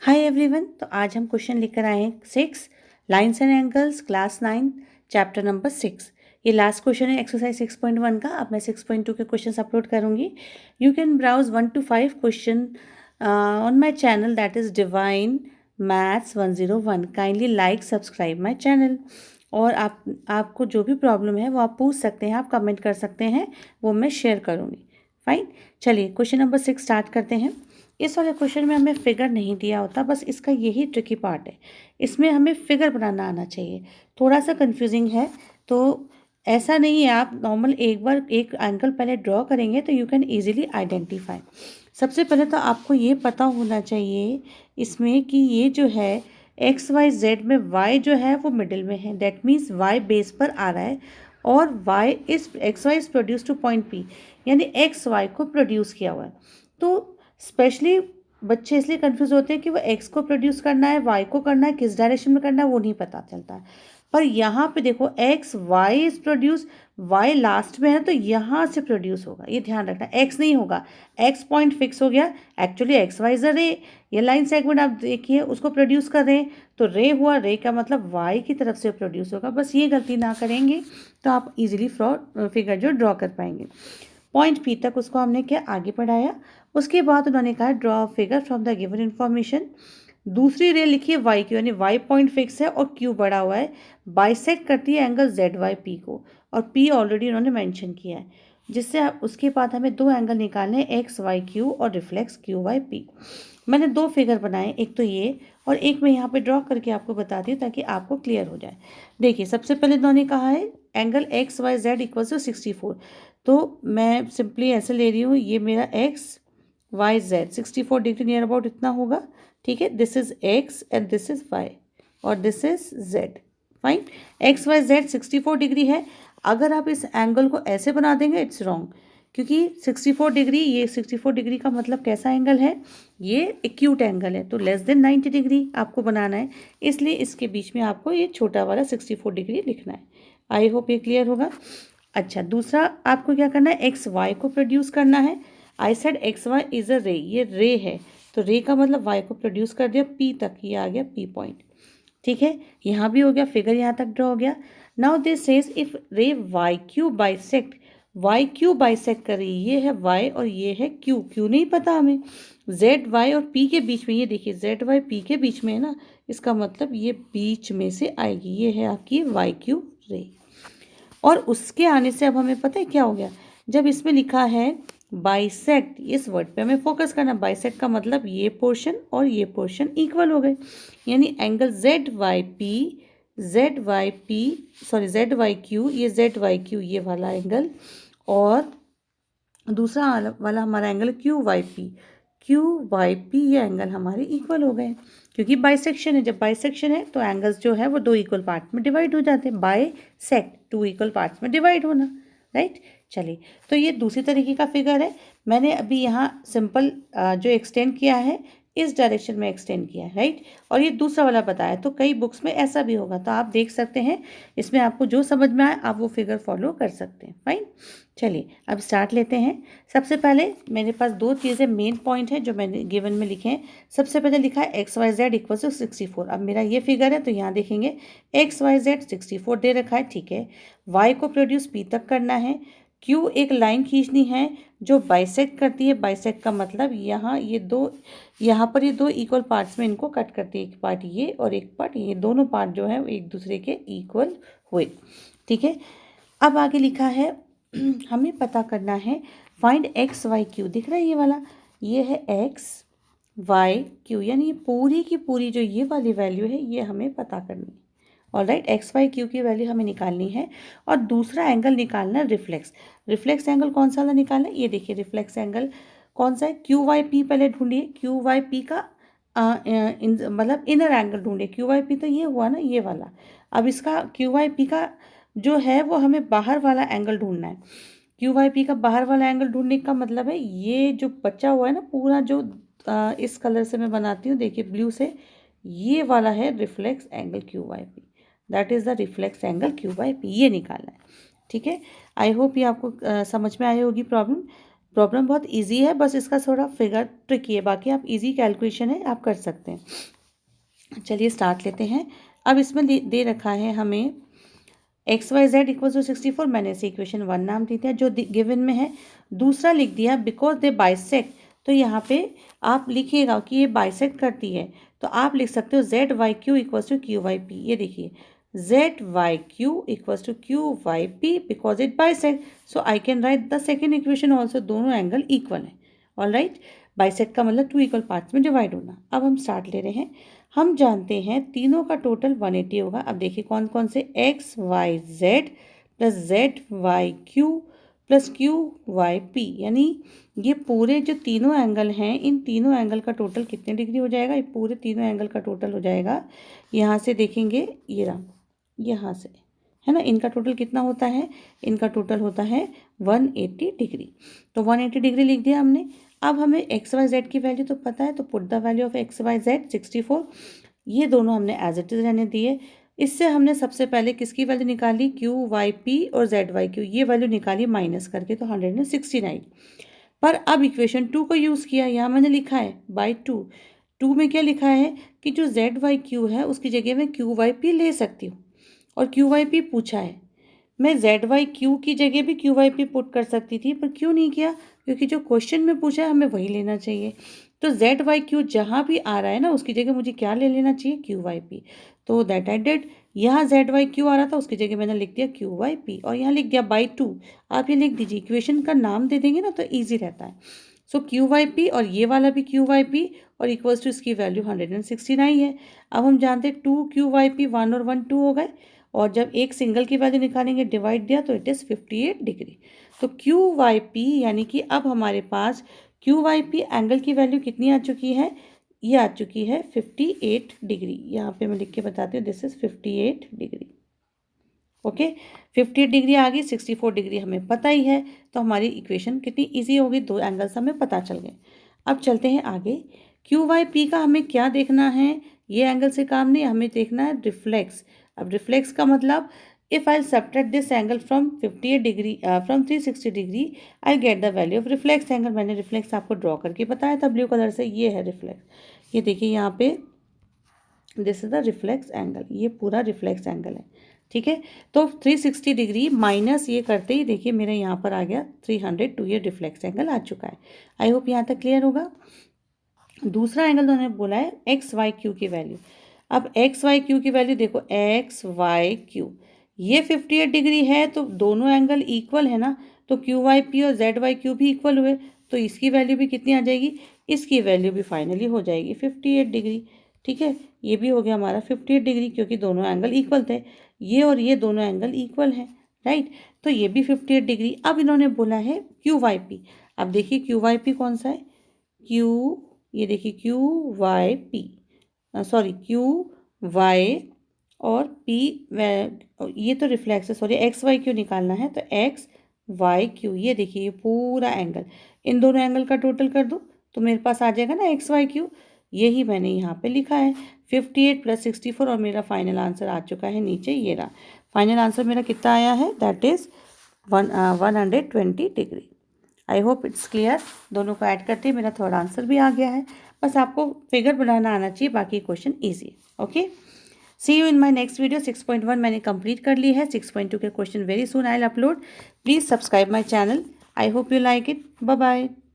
Hi everyone. तो आज हम क्वेश्चन लेकर आए हैं 6 lines and angles class 9 chapter number 6। ये लास्ट क्वेश्चन है एक्सरसाइज 6.1 का। अब मैं 6.2 के क्वेश्चंस अपलोड करूंगी। You can browse 1 to 5 question on my channel that is Divine Maths 101। Kindly like subscribe my channel. और आपको जो भी प्रॉब्लम है वो आप पूछ सकते हैं, आप कमेंट कर सकते हैं, वो मैं शेयर करूँगी। फाइन, चलिए क्वेश्चन नंबर 6 स्टार्ट करते हैं। इस वाले क्वेश्चन में हमें फिगर नहीं दिया होता, बस इसका यही ट्रिकी पार्ट है। इसमें हमें फिगर बनाना आना चाहिए। थोड़ा सा कंफ्यूजिंग है, तो ऐसा नहीं है आप नॉर्मल एक बार एक एंगल पहले ड्रॉ करेंगे तो यू कैन ईजिली आइडेंटिफाई। सबसे पहले तो आपको ये पता होना चाहिए इसमें कि ये जो है एक्स वाई जेड में वाई जो है वो मिडिल में है। दैट मीन्स वाई बेस पर आ रहा है और Y is X Y is produce to point P, यानी एक्स वाई को प्रोड्यूस किया हुआ है। तो स्पेशली बच्चे इसलिए कंफ्यूज होते हैं कि वो एक्स को प्रोड्यूस करना है, वाई को करना है, किस डायरेक्शन में करना है वो नहीं पता चलता है। पर यहाँ पे देखो X Y is produce, Y last में है तो यहाँ से प्रोड्यूस होगा, ये ध्यान रखना। एक्स नहीं होगा, एक्स पॉइंट फिक्स हो गया। Actually X Y is a ray. ये लाइन सेगमेंट आप देखिए उसको प्रोड्यूस कर रहे हैं तो रे हुआ, रे का मतलब वाई की तरफ से प्रोड्यूस होगा। बस ये गलती ना करेंगे तो आप इजीली फिगर जो ड्रॉ कर पाएंगे। पॉइंट पी तक उसको हमने क्या आगे बढ़ाया। उसके बाद उन्होंने कहा draw figure from the given information. दूसरी रे लिखी है वाई क्यू, यानी वाई पॉइंट फिक्स है और क्यू बढ़ा हुआ है, बाइसेक्ट करती है एंगल जेड वाई पी को, और पी ऑलरेडी उन्होंने मेंशन किया है। जिससे उसके बाद हमें दो एंगल निकालने हैं, एक्स वाई क्यू और रिफ्लेक्स क्यू वाई पी। मैंने दो फिगर बनाए, एक तो ये और एक मैं यहाँ पे ड्रॉ करके आपको बताती हूँ ताकि आपको क्लियर हो जाए। देखिए सबसे पहले उन्होंने कहा है angle X Y Z equal to 64। तो मैं सिंपली ऐसे ले रही हूँ, ये मेरा X Y Z 64 degree near about इतना होगा। ठीक है, this is X and this is Y और this is Z. Fine, X Y Z 64 degree है। अगर आप इस एंगल को ऐसे बना देंगे इट्स रॉन्ग, क्योंकि 64 डिग्री, ये 64 डिग्री का मतलब कैसा एंगल है, ये एक्यूट एंगल है, तो लेस देन 90 डिग्री आपको बनाना है। इसलिए इसके बीच में आपको ये छोटा वाला 64 डिग्री लिखना है। आई होप ये क्लियर होगा। अच्छा, दूसरा आपको क्या करना है, एक्स वाई को प्रोड्यूस करना है। I said X Y is a ray, ये रे है तो रे का मतलब वाई को प्रोड्यूस कर दिया पी तक, ये आ गया पी पॉइंट। ठीक है, यहाँ भी हो गया, फिगर यहाँ तक ड्रॉ हो गया। Now this says if ray Y Q bisect, Y Q bisect कर रही है, ये है वाई और ये है क्यू, क्यू नहीं पता हमें, जेड वाई और पी के बीच में, ये देखिए जेड वाई पी के बीच में है ना, इसका मतलब ये बीच में से आएगी, ये है आपकी वाई क्यू रे। और उसके आने से अब हमें पता है क्या हो गया, जब इसमें लिखा है बाइसेक्ट, इस वर्ड पे हमें फोकस करना। बाइसेक्ट का मतलब ये पोर्शन और ये पोर्शन इक्वल हो गए, यानी एंगल जेड वाई क्यू, ये जेड वाई क्यू ये वाला एंगल, और दूसरा वाला हमारा एंगल क्यू वाई पी, ये एंगल हमारे इक्वल हो गए क्योंकि बाइसेक्शन है। जब बाइसेक्शन है तो एंगल्स जो है वो दो इक्वल पार्ट में डिवाइड हो जाते हैं। बाइसेक्ट, टू इक्वल पार्ट्स में डिवाइड होना, राइट। चलिए, तो ये दूसरी तरीके का फिगर है। मैंने अभी यहाँ सिंपल जो एक्सटेंड किया है इस डायरेक्शन में एक्सटेंड किया है, राइट। और ये दूसरा वाला बताया, तो कई बुक्स में ऐसा भी होगा, तो आप देख सकते हैं, इसमें आपको जो समझ में आए आप वो फिगर फॉलो कर सकते हैं। फाइन, चलिए अब स्टार्ट लेते हैं। सबसे पहले मेरे पास दो चीज़ें मेन पॉइंट है जो मैंने गिवन में लिखे हैं। सबसे पहले लिखा है X Y Z equal to 64। अब मेरा ये फिगर है तो यहाँ देखेंगे एक्स वाई जेड 64 दे रखा है, ठीक है। वाई को प्रोड्यूस पी तक करना है, क्यू एक लाइन खींचनी है जो बाइसेक्ट करती है। बाइसेक्ट का मतलब यहाँ ये दो, यहाँ पर ये दो इक्वल पार्ट्स में इनको कट करती है, एक पार्ट ये और एक पार्ट ये, दोनों पार्ट जो है एक दूसरे के इक्वल हुए, ठीक है। अब आगे लिखा है हमें पता करना है फाइंड एक्स वाई क्यू, दिख रहा है ये वाला, ये है एक्स वाई क्यू, यानी ये पूरी की पूरी जो ये वाली वैल्यू है ये हमें पता करनी है। ऑलराइट, एक्स वाई क्यू की वैल्यू हमें निकालनी है। और दूसरा एंगल निकालना है रिफ्लेक्स। रिफ्लेक्स एंगल कौन सा वाला निकालना है, ये देखिए रिफ्लेक्स एंगल कौन सा है, क्यू वाई पी पहले ढूंढिए, क्यू वाई पी का मतलब इनर एंगल ढूंढिए। क्यू वाई पी तो ये हुआ ना, ये वाला। अब इसका क्यू वाई पी का जो है वो हमें बाहर वाला एंगल ढूंढना है। क्यू वाई पी का बाहर वाला एंगल ढूंढने का मतलब है ये जो बचा हुआ है ना पूरा, जो इस कलर से मैं बनाती हूँ, देखिए ब्लू से, ये वाला है reflex angle Q Y P, that is the reflex angle Q Y P, ये निकालना है, ठीक है। आई होप ये आपको समझ में आई होगी प्रॉब्लम। प्रॉब्लम बहुत इजी है, बस इसका थोड़ा फिगर ट्रिकी है, बाकी आप इजी कैलकुलेशन है, आप कर सकते हैं। चलिए स्टार्ट लेते हैं। अब इसमें दे रखा है हमें X Y Z equal to 64, मैंने इसे इक्वेशन 1 नाम दे दिया जो गिवन में है। दूसरा लिख दिया बिकॉज दे बाइसेक्ट, तो यहाँ पे आप लिखिएगा कि ये बाइसेक्ट करती है, तो आप लिख सकते हो Z Y Q equals to Q Y P. ये देखिए Z Y Q equals to Q Y P because it bisect, so I can write the second equation also, दोनों एंगल इक्वल है। ऑल राइट, बाइसेक्ट का मतलब 2 equal parts में divide होना। अब हम स्टार्ट ले रहे हैं। हम जानते हैं तीनों का टोटल 180 होगा। अब देखिए कौन कौन से, X Y Z plus Z Y Q plus Q Y P, यानी ये पूरे जो तीनों एंगल हैं, इन तीनों एंगल का टोटल कितने डिग्री हो जाएगा? ये पूरे तीनों एंगल का टोटल हो जाएगा, यहाँ से देखेंगे ये रहा, यहाँ से, है ना, इनका टोटल कितना होता है? इनका टोटल होता है 180 डिग्री। तो 180 डिग्री लिख दिया हमने। अब हमें एक्स वाई जेड की वैल्यू तो पता है, तो put the value of X Y Z 64, ये दोनों हमने एज इट इज रहने दिए। इससे हमने सबसे पहले किसकी वैल्यू निकाली? क्यू वाई पी और जेड वाई क्यू, ये वैल्यू निकाली माइनस करके, तो 169। पर अब इक्वेशन 2 को यूज़ किया, यहाँ मैंने लिखा है बाई 2। 2 में क्या लिखा है कि जो जेड वाई क्यू है उसकी जगह मैं क्यू वाई पी ले सकती हूँ, और क्यू वाई पी पूछा है। मैं जेड वाई क्यू की जगह भी क्यू वाई पी पुट कर सकती थी, पर क्यों नहीं किया? क्योंकि जो क्वेश्चन में पूछा है हमें वही लेना चाहिए। तो जेड वाई क्यू जहाँ भी आ रहा है ना, उसकी जगह मुझे क्या ले लेना चाहिए? Q Y P. तो दैट आई डिड। यहाँ जेड वाई क्यू आ रहा था, उसकी जगह मैंने लिख दिया क्यू वाई पी, और यहाँ लिख दिया बाई 2। आप ये लिख दीजिए, इक्वेशन का नाम दे देंगे ना तो ईजी रहता है। सो क्यू वाई पी, और ये वाला भी क्यू वाई पी, और इक्वल्स टू इसकी वैल्यू 169 है। अब हम जानते हैं 2 क्यू वाई पी, 1 और 1 2 हो गए, और जब एक सिंगल की वैल्यू निकालेंगे डिवाइड दिया तो इट इज़ 58 डिग्री। तो क्यू वाई पी यानी कि अब हमारे पास क्यू वाई पी एंगल की वैल्यू कितनी आ चुकी है? ये आ चुकी है 58 डिग्री। यहाँ पे मैं लिख के बताती हूँ, this is 58 degree. Okay, 58 degree आ गई, 64 डिग्री हमें पता ही है, तो हमारी इक्वेशन कितनी इजी होगी, दो एंगल्स हमें पता चल गए। अब चलते हैं आगे। क्यू वाई पी का हमें क्या देखना है? ये एंगल से काम नहीं, हमें देखना है रिफ्लेक्स। अब रिफ्लेक्स का मतलब, if I subtract this angle from 58 degree from 360 degree, I get the value of reflex angle. मैंने रिफ्लेक्स आपको ड्रॉ करके बताया था ब्लू कलर से, ये है रिफ्लेक्स। ये देखिए यहाँ पे this is the reflex angle, ये पूरा रिफ्लेक्स एंगल है। ठीक है, तो 360 डिग्री माइनस ये करते ही देखिए मेरे यहाँ पर आ गया 300, तो ये रिफ्लेक्स एंगल आ चुका है। आई होप यहाँ तक क्लियर होगा। दूसरा एंगल उन्होंने बोला है एक्स वाई क्यू की वैल्यू। अब एक्स वाई क्यू की वैल्यू देखो, एक्स वाई क्यू, ये 58 डिग्री है, तो दोनों एंगल इक्वल है ना, तो क्यू वाई पी और जेड वाई क्यू भी इक्वल हुए, तो इसकी वैल्यू भी कितनी आ जाएगी? इसकी वैल्यू भी फाइनली हो जाएगी 58 डिग्री। ठीक है, ये भी हो गया हमारा 58 डिग्री, क्योंकि दोनों एंगल इक्वल थे, ये और ये दोनों एंगल इक्वल हैं, राइट। तो ये भी 58 डिग्री। अब इन्होंने बोला है क्यू वाई पी। अब देखिए क्यू वाई पी कौन सा है? क्यू, ये देखिए Q Y P, sorry Q Y और पी, ये तो रिफ्लेक्स है, सॉरी एक्स वाई क्यू निकालना है, तो एक्स वाई क्यू, ये देखिए ये पूरा एंगल, इन दोनों एंगल का टोटल कर दो तो मेरे पास आ जाएगा ना एक्स वाई क्यू। यही मैंने यहाँ पे लिखा है 58 + 64, और मेरा फाइनल आंसर आ चुका है नीचे, ये रहा फाइनल आंसर मेरा कितना आया है, that is 120 degree. I hope it's clear. दोनों को ऐड करते ही मेरा थर्ड आंसर भी आ गया है। बस आपको फिगर बनाना आना चाहिए, बाकी क्वेश्चन ईजी है। Okay, see you in my next video. 6.1 मैंने कंप्लीट कर ली है, 6.2 के question very soon I will upload. Please subscribe my channel. I hope you like it. Bye bye.